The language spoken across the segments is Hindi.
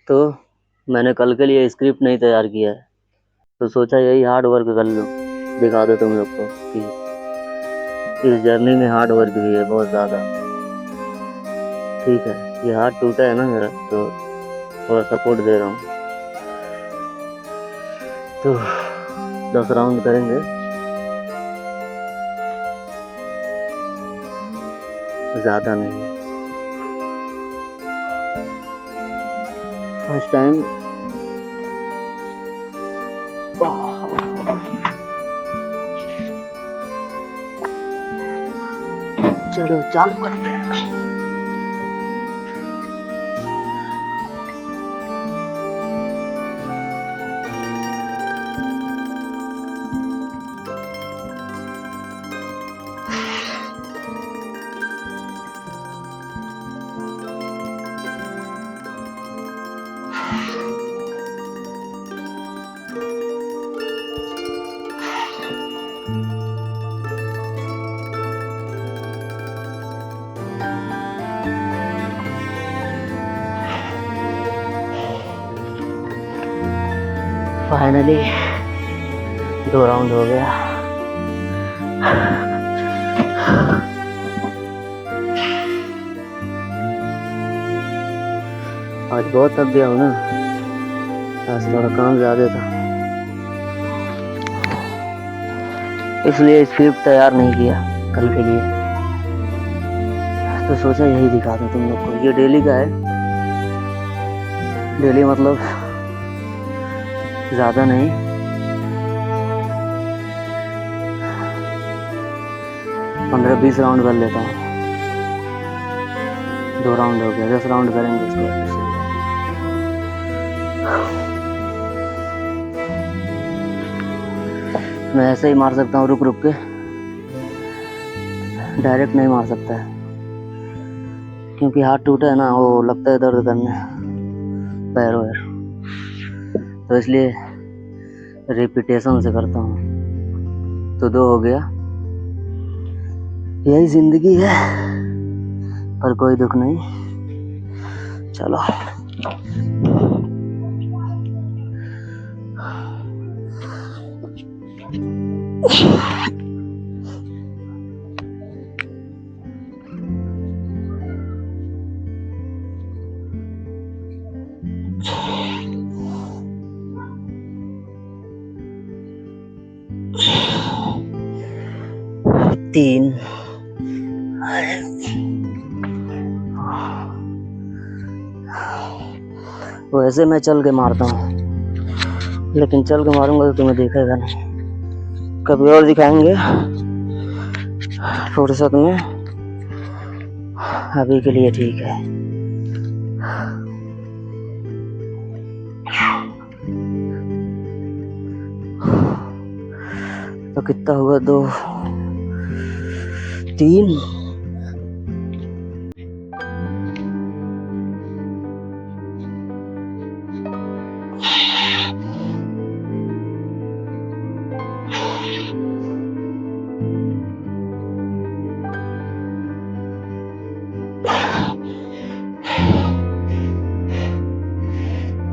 तो मैंने कल के लिए स्क्रिप्ट नहीं तैयार किया है, तो सोचा यही हार्ड वर्क कर लो, दिखा दो तुम लोग को कि इस जर्नी में हार्ड वर्क भी है बहुत ज़्यादा। ठीक है, ये हाथ टूटा है ना मेरा, तो थोड़ा सपोर्ट दे रहा हूँ। तो 10 राउंड करेंगे, ज़्यादा नहीं। फर्स्ट टाइम चलो चालू करते हैं। फाइनली 2 राउंड हो गया। आज बहुत थक गया हूँ ना, आज थोड़ा काम ज़्यादा था, इसलिए स्क्रिप्ट तैयार नहीं किया कल के लिए। तो सोचा यही दिखा दूँ तुम लोग को। ये डेली का है, डेली मतलब ज़्यादा नहीं, 15-20 राउंड कर लेता हूँ। 2 राउंड हो गया, 10 राउंड करेंगे इसको। मैं ऐसे ही मार सकता हूँ रुक रुक के, डायरेक्ट नहीं मार सकता है, क्योंकि हाथ टूटा है ना, वो लगता है दर्द करने पैर वैर, तो इसलिए रिपीटेशन से करता हूँ। तो 2 हो गया, यही जिंदगी है, पर कोई दुख नहीं। चलो तीन। वैसे मैं चल के मारता हूँ, लेकिन चल के मारूंगा तो तुम्हें दिखेगा नहीं। कभी और दिखाएंगे फुर्सत में, अभी के लिए ठीक है। तो कितना हुआ? 2, 3,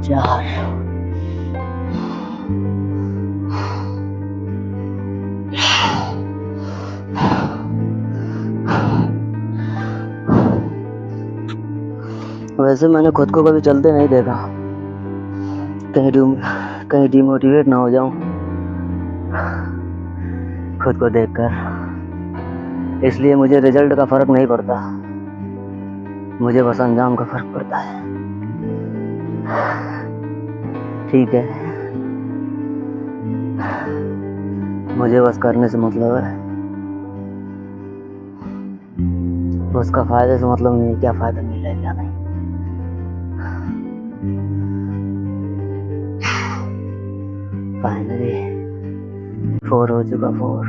4। वैसे मैंने खुद को कभी चलते नहीं देखा, कहीं डिमोटिवेट ना हो जाऊं खुद को देखकर, इसलिए मुझे रिजल्ट का फर्क नहीं पड़ता, मुझे बस अंजाम का फर्क पड़ता है। ठीक है, मुझे बस करने से मतलब है, उसका फायदे से मतलब नहीं, क्या फायदा मिल रहा है क्या नहीं। फाइनली 4 हो चुका, 4।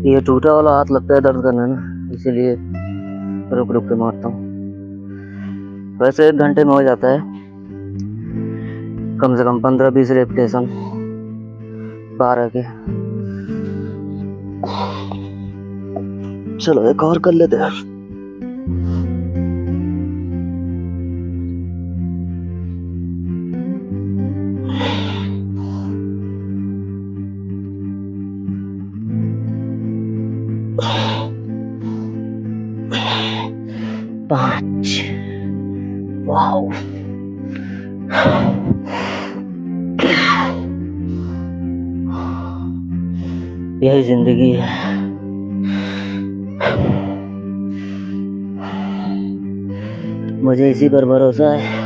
ये टूटा वाला हाथ लगता है दर्द करने ना, इसीलिए रुक रुक के मारता हूँ। वैसे 1 घंटे में हो जाता है, कम से कम 15-20 रेपिटेशन, 12 के। चलो एक और कर लेते हैं। पांच। वाओ, यही जिंदगी है। मुझे इसी पर भरोसा है।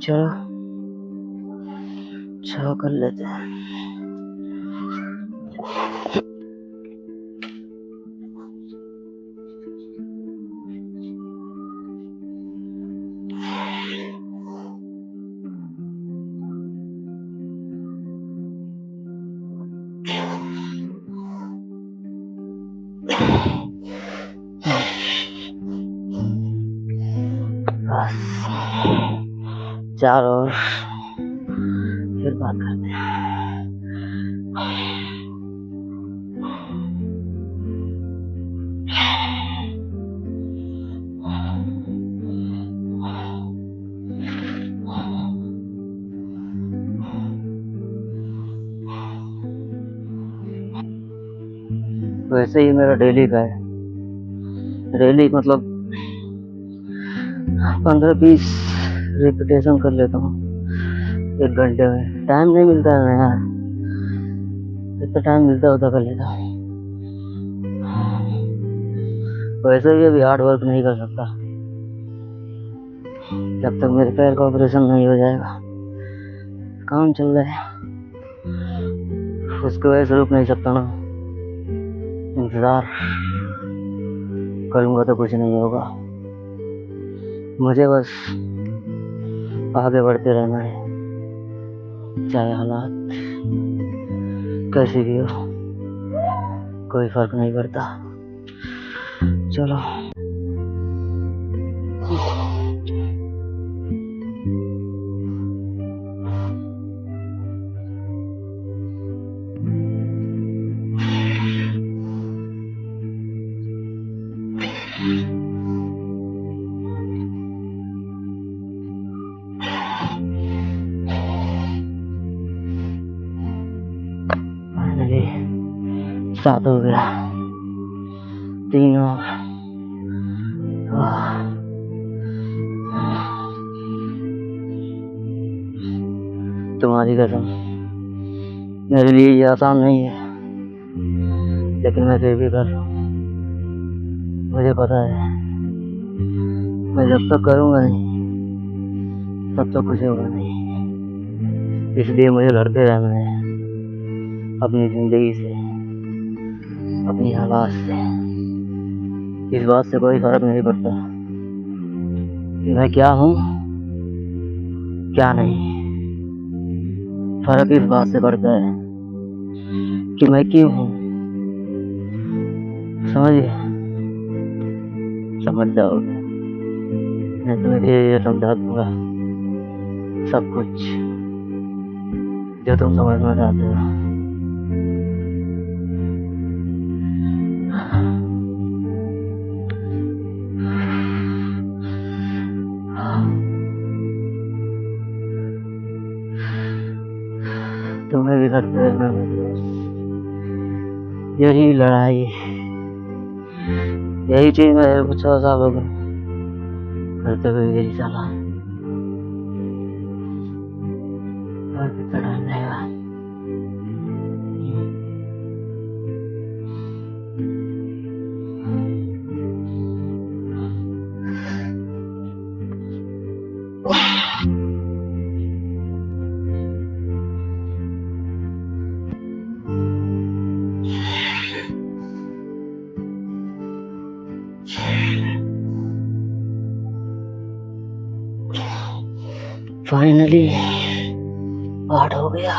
चलो 6 कर लेते हैं। बस 4 और फिर बात करते हैं। वैसे ही मेरा डेली का है। डेली मतलब 15-20 रिपीटेशन कर लेता हूँ 1 घंटे में। टाइम नहीं मिलता है यार, इतना टाइम मिलता होता कर लेता। वैसे भी अभी हार्ड वर्क नहीं कर सकता जब तक मेरे पैर का ऑपरेशन नहीं हो जाएगा। काम चल रहा है, उसकी वजह से रुक नहीं सकता ना। इंतजार करूँगा तो कुछ नहीं होगा। मुझे बस आगे बढ़ते रहना है, चाहे हालात कैसे भी हो, कोई फर्क नहीं पड़ता। चलो फाइनली 7 हो गया, 3 और। तुम्हारी कसम, मेरे लिए ये आसान नहीं है, लेकिन मैं फिर भी कर रहा हूँ। मुझे पता है मैं जब तक करूँगा नहीं तब तक कुछ होगा नहीं। इसलिए मुझे लड़ते रहना है अपनी जिंदगी से, अपनी हालात से। इस बात से कोई फर्क नहीं पड़ता कि मैं क्या हूँ क्या नहीं। फर्क इस बात से पड़ता है कि मैं क्यों हूँ। समझिए, समझ जाओगे। मैं तुम्हें धीरे समझा दूंगा सब कुछ जो तुम समझना चाहते हो। तुम्हें भी लड़ते रहना मेरे दोस्त। यही लड़ाई, यही चीज मैं कुछ 6 साल हो गए करते हुए यही चला। और कितना टाइम लगेगा। फाइनली पार्ट हो गया।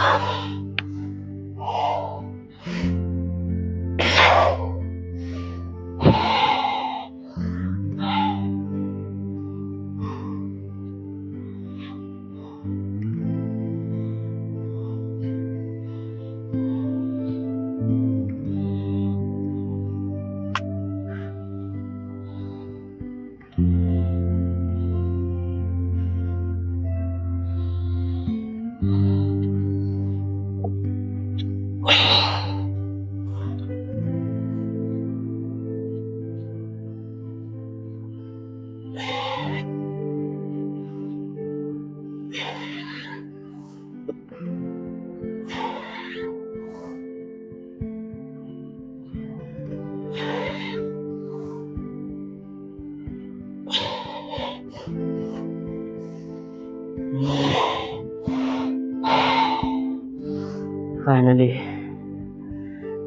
फाइनली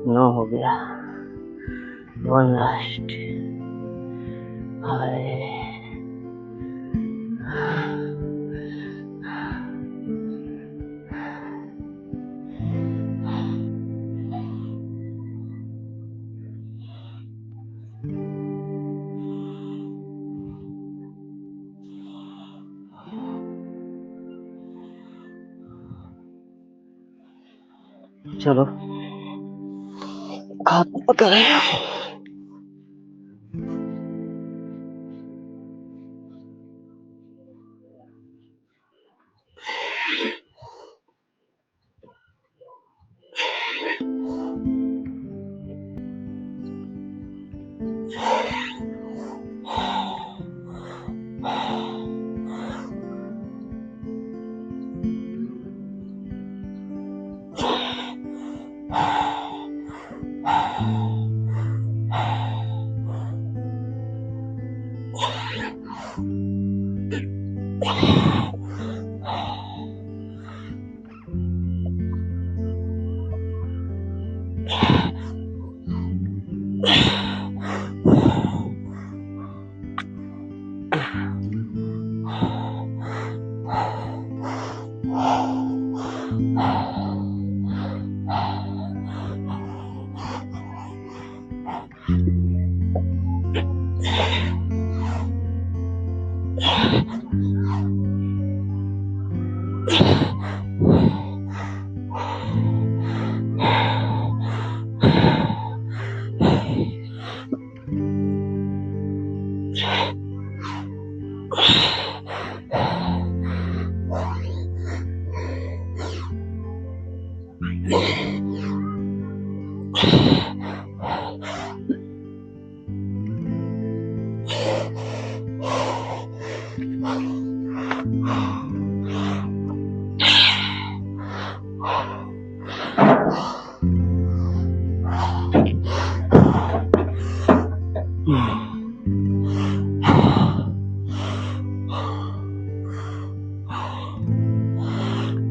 9 हो गया। 1 लास्ट। हाय चलो खाद पकाए।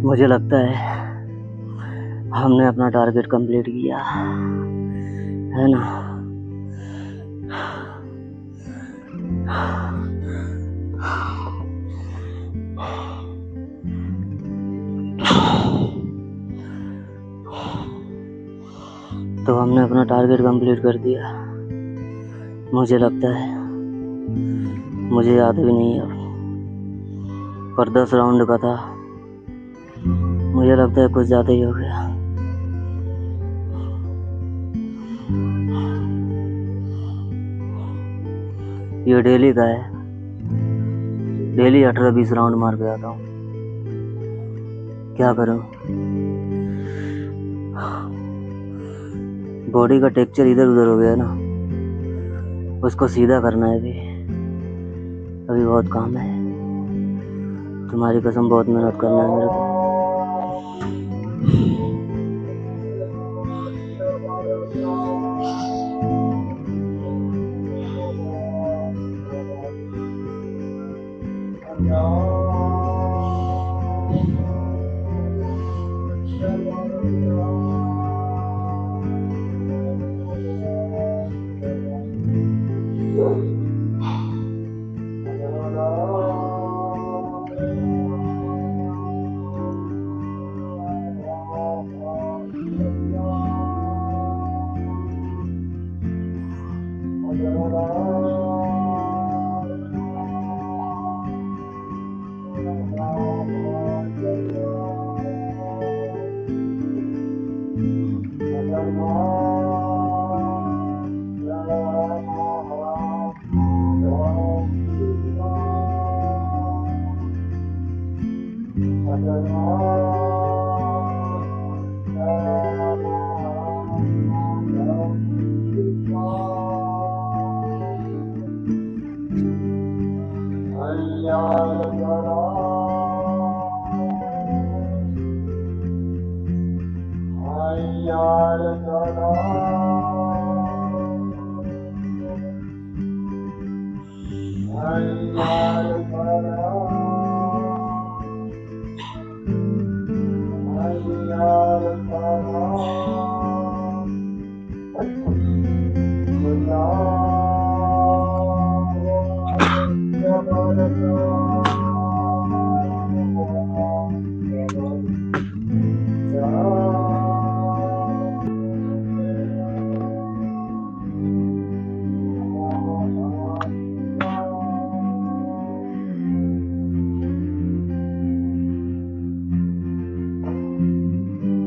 मुझे लगता है हमने अपना टारगेट कंप्लीट किया है ना। तो हमने अपना टारगेट कंप्लीट कर दिया। मुझे लगता है, मुझे याद भी नहीं है पर 10 राउंड का था। मुझे लगता है कुछ ज़्यादा ही हो गया। ये डेली का है, डेली 18-20 राउंड मार के आता हूँ। क्या करूँ, बॉडी का टेक्सचर इधर उधर हो गया ना, उसको सीधा करना है। अभी बहुत काम है। तुम्हारी कसम बहुत मेहनत करना है मेरे को।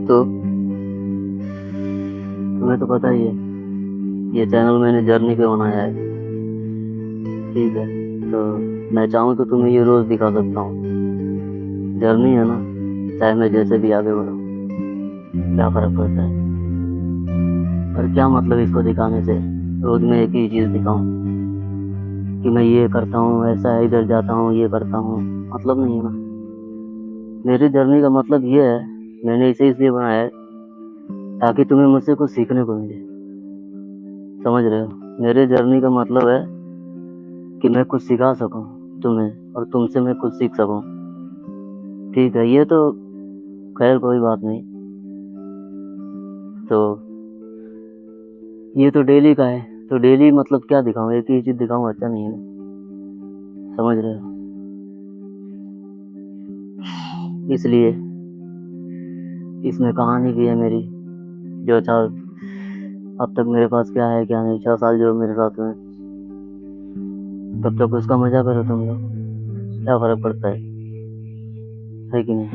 तो तुम्हें तो पता ही है, ये चैनल मैंने जर्नी पे बनाया है, ठीक है। तो मैं चाहूँ तो तुम्हें ये रोज दिखा सकता हूँ। जर्नी है ना, चाहे मैं जैसे भी आगे बढ़ूँ, क्या फर्क पड़ता है। पर क्या मतलब इसको दिखाने से, रोज मैं एक ही चीज दिखाऊं कि मैं ये करता हूँ, ऐसा है, इधर जाता हूँ, ये करता हूँ, मतलब नहीं है ना। मेरी जर्नी का मतलब ये है, मैंने इसे इसलिए बनाया है ताकि तुम्हें मुझसे कुछ सीखने को मिले, समझ रहे हो। मेरे जर्नी का मतलब है कि मैं कुछ सिखा सकूं तुम्हें और तुमसे मैं कुछ सीख सकूं, ठीक है। ये तो खैर कोई बात नहीं। तो ये तो डेली का है, तो डेली मतलब क्या दिखाऊं, एक ही चीज दिखाऊं, अच्छा नहीं है ना, समझ रहे हो। इसलिए इसमें कहानी भी है मेरी, जो अच्छा अब तक मेरे पास क्या है क्या नहीं, 6 साल जो मेरे साथ में, तब तक उसका मजा करो तुम लोग, क्या फर्क पड़ता है कि नहीं।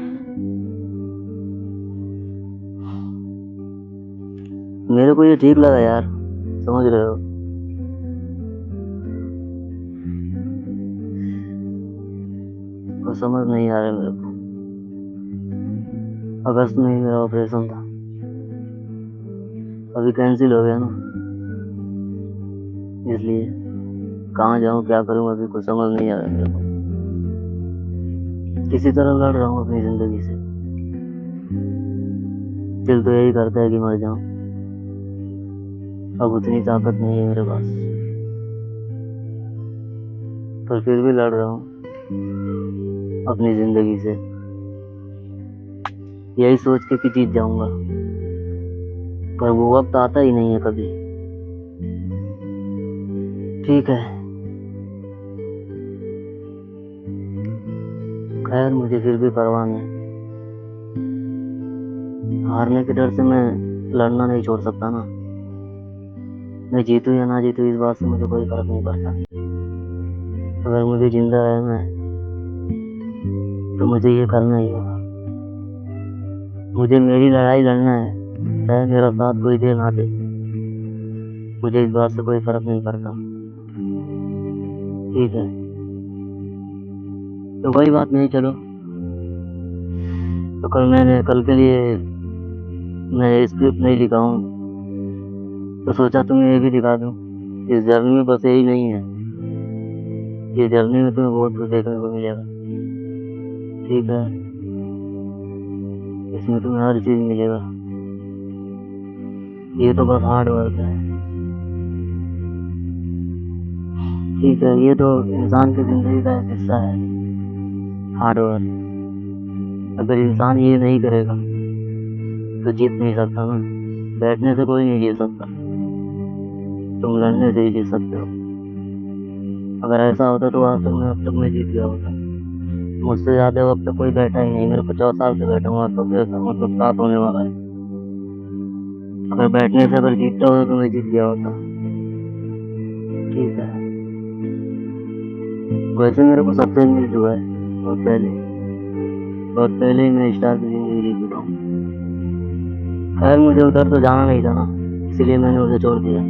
मेरे को ये ठीक लगा यार, समझ रहे हो। तो समझ नहीं आ रहा मेरे को। अगस्त में ही मेरा ऑपरेशन था, अभी कैंसिल हो गया ना, इसलिए कहाँ जाऊँ क्या करूँ अभी कुछ समझ नहीं आ रहा मेरे को। किसी तरह लड़ रहा हूँ अपनी जिंदगी से, दिल तो यही करता है कि मर जाऊँ, अब उतनी ताकत नहीं है मेरे पास, पर फिर भी लड़ रहा हूँ अपनी जिंदगी से, यही सोच के कि जीत जाऊंगा, पर वो वक्त आता ही नहीं है कभी, ठीक है। खैर मुझे फिर भी परवाह नहीं, हारने के डर से मैं लड़ना नहीं छोड़ सकता ना। मैं जीतूं या ना जीतूं इस बात से मुझे कोई फर्क नहीं पड़ता, अगर मुझे जिंदा रहना है तो मुझे ये करना ही होगा, मुझे मेरी लड़ाई लड़ना है, चाहे मेरा साथ कोई दे ना दे, मुझे इस बात से कोई फर्क नहीं पड़ता, ठीक है। तो कोई बात नहीं, चलो। तो कल के लिए मैं स्क्रिप्ट नहीं लिखा हूँ, तो सोचा तुम्हें ये भी दिखा दूँ। इस जर्नी में बस यही नहीं है, ये जर्नी में तुम्हें बहुत कुछ देखने को मिलेगा, ठीक है। इसमें तुम्हें हर चीज मिलेगा, ये तो बस हार्ड वर्क है, ठीक है। ये तो इंसान की जिंदगी का एक हिस्सा है, हार्ड वर्क। अगर इंसान ये नहीं करेगा तो जीत नहीं सकता ना, बैठने से कोई नहीं जीत सकता, तुम लड़ने से ही जीत सकते हो। अगर ऐसा होता तो आज तक मैं जीत गया होता, मुझसे ज्यादा वक्त तक कोई बैठा ही नहीं, मेरे 50 साल से बैठा हुआ, तो फिर मतलब साथ होने वाला है। अगर बैठने से अगर जीतता होता तो मैं जीत गया होता, ठीक है। वैसे मेरे को सक्सेस मिल चुका है, बहुत पहले ही मैं स्टार की ज़िंदगी जी चुका हूँ। खैर मुझे उधर तो जाना नहीं था ना, इसीलिए मैंने उसे छोड़ दिया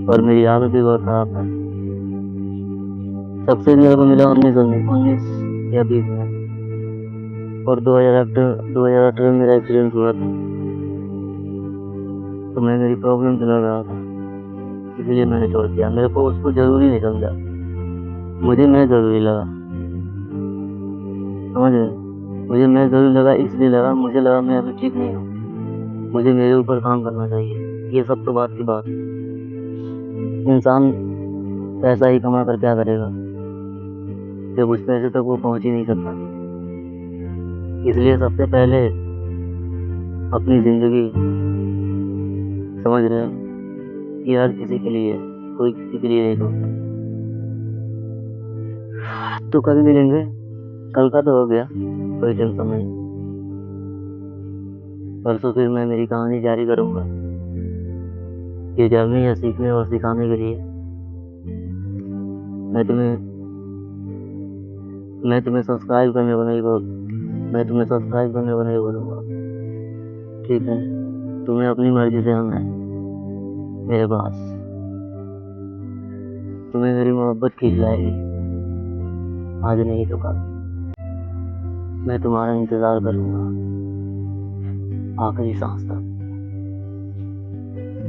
और मेरी हालत भी बहुत ख़राब था। सक्सेस मेरे को मिला 19 या 20 में और 2018 में मेरा एक्सीडेंट हुआ था। तो मैं मेरी प्रॉब्लम से लड़ रहा था, इसीलिए मैंने छोड़ दिया। मेरे को उसको ज़रूरी नहीं समझा, मुझे मैं ज़रूरी लगा, समझ रहे? मुझे मैं ज़रूरी लगा, इसलिए लगा, मुझे लगा मैं अभी ठीक नहीं हूँ, मुझे मेरे ऊपर काम करना चाहिए। ये सब तो बात की बात है। इंसान पैसा ही कमा कर क्या करेगा जब उस पैसे तक वो पहुँच ही नहीं सकता। इसलिए सबसे पहले अपनी ज़िंदगी, समझ रहे हो, ये हर किसी के लिए है, कोई किसी के लिए नहीं सोचता। तो कभी मिलेंगे, कल का तो हो गया, कोई टेंशन नहीं। परसों फिर मैं मेरी कहानी जारी करूँगा। ये जर्नी है सीखने और सिखाने के लिए। मैं तुम्हें सब्सक्राइब करने को नहीं बोलूँगा, ठीक है? तुम्हें अपनी मर्जी से आना है मेरे पास, तुम्हें मेरी मोहब्बत खींच लाएगी, आज नहीं तो कल। मैं तुम्हारा इंतज़ार करूँगा आखिरी सांस तक।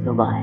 तो बाय।